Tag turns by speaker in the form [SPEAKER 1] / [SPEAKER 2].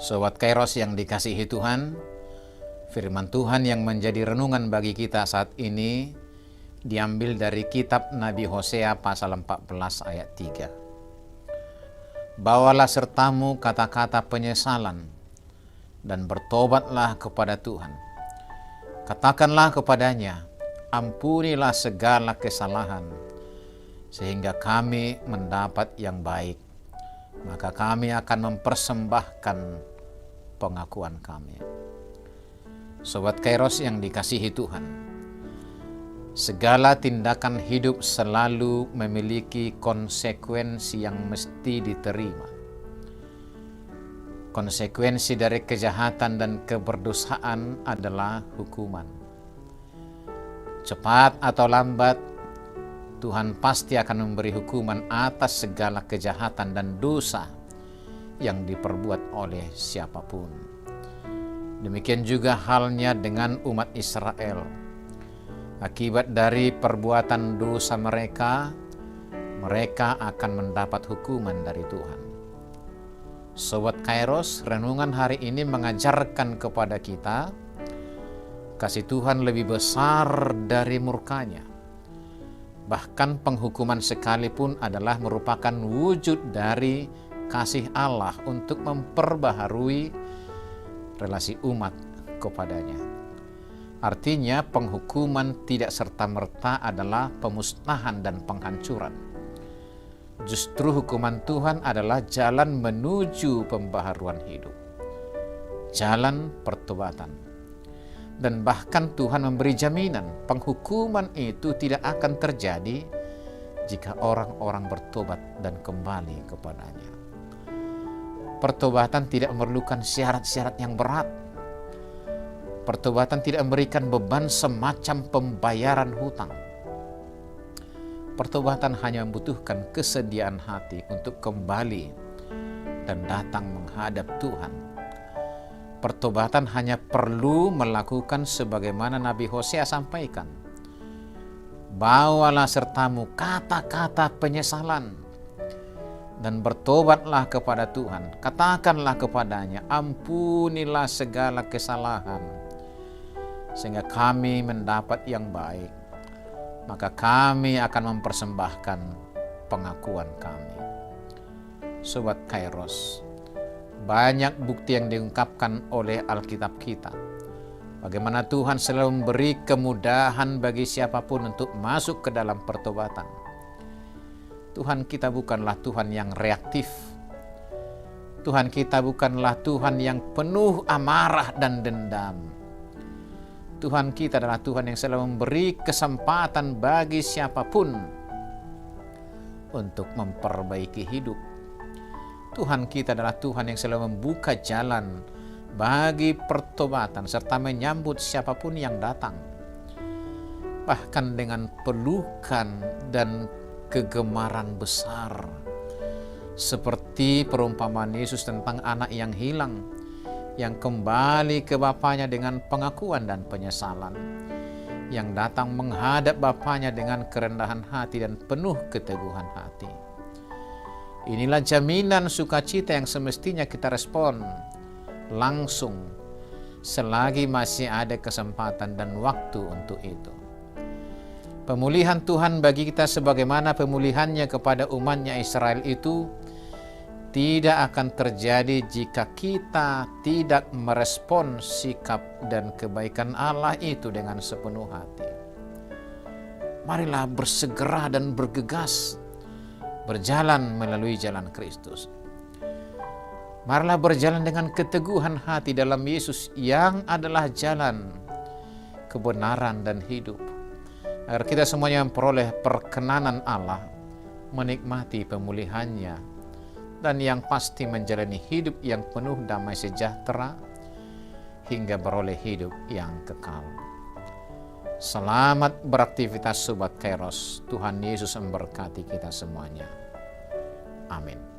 [SPEAKER 1] Sobat Kairos yang dikasihi Tuhan, firman Tuhan yang menjadi renungan bagi kita saat ini diambil dari kitab Nabi Hosea pasal 14 ayat 3. Bawalah sertamu kata-kata penyesalan dan bertobatlah kepada Tuhan. Katakanlah kepadanya, ampunilah segala kesalahan, sehingga kami mendapat yang baik. Maka kami akan mempersembahkan pengakuan kami. Sobat Kairos yang dikasihi Tuhan, segala tindakan hidup selalu memiliki konsekuensi yang mesti diterima. Konsekuensi dari kejahatan dan keberdosaan adalah hukuman. Cepat atau lambat, Tuhan pasti akan memberi hukuman atas segala kejahatan dan dosa yang diperbuat oleh siapapun. Demikian juga halnya dengan umat Israel. Akibat dari perbuatan dosa mereka, mereka akan mendapat hukuman dari Tuhan. Sobat Kairos, renungan hari ini mengajarkan kepada kita, kasih Tuhan lebih besar dari murkanya. Bahkan penghukuman sekalipun adalah merupakan wujud dari kasih Allah untuk memperbaharui relasi umat kepadanya. Artinya penghukuman tidak serta-merta adalah pemusnahan dan penghancuran. Justru hukuman Tuhan adalah jalan menuju pembaharuan hidup, jalan pertobatan. Dan bahkan Tuhan memberi jaminan penghukuman itu tidak akan terjadi jika orang-orang bertobat dan kembali kepadanya. Pertobatan tidak memerlukan syarat-syarat yang berat. Pertobatan tidak memberikan beban semacam pembayaran hutang. Pertobatan hanya membutuhkan kesediaan hati untuk kembali dan datang menghadap Tuhan. Pertobatan hanya perlu melakukan sebagaimana Nabi Hosea sampaikan. Bawalah sertamu kata-kata penyesalan dan bertobatlah kepada Tuhan. Katakanlah kepadanya, ampunilah segala kesalahan, sehingga kami mendapat yang baik. Maka kami akan mempersembahkan pengakuan kami. Sobat Kairos, banyak bukti yang diungkapkan oleh Alkitab kita. Bagaimana Tuhan selalu memberi kemudahan bagi siapapun untuk masuk ke dalam pertobatan. Tuhan kita bukanlah Tuhan yang reaktif. Tuhan kita bukanlah Tuhan yang penuh amarah dan dendam. Tuhan kita adalah Tuhan yang selalu memberi kesempatan bagi siapapun untuk memperbaiki hidup. Tuhan kita adalah Tuhan yang selalu membuka jalan bagi pertobatan serta menyambut siapapun yang datang. Bahkan dengan pelukan dan kegemaran besar. Seperti perumpamaan Yesus tentang anak yang hilang, yang kembali ke bapaknya dengan pengakuan dan penyesalan, yang datang menghadap bapaknya dengan kerendahan hati dan penuh keteguhan hati. Inilah jaminan sukacita yang semestinya kita respon langsung selagi masih ada kesempatan dan waktu untuk itu. Pemulihan Tuhan bagi kita sebagaimana pemulihannya kepada umatnya Israel itu tidak akan terjadi jika kita tidak merespon sikap dan kebaikan Allah itu dengan sepenuh hati. Marilah bersegera dan bergegas berjalan melalui jalan Kristus. Marilah berjalan dengan keteguhan hati dalam Yesus yang adalah jalan kebenaran dan hidup, agar kita semuanya memperoleh perkenanan Allah, menikmati pemulihannya, dan yang pasti menjalani hidup yang penuh damai sejahtera hingga beroleh hidup yang kekal. Selamat beraktivitas Sobat Kairos. Tuhan Yesus memberkati kita semuanya. Amin.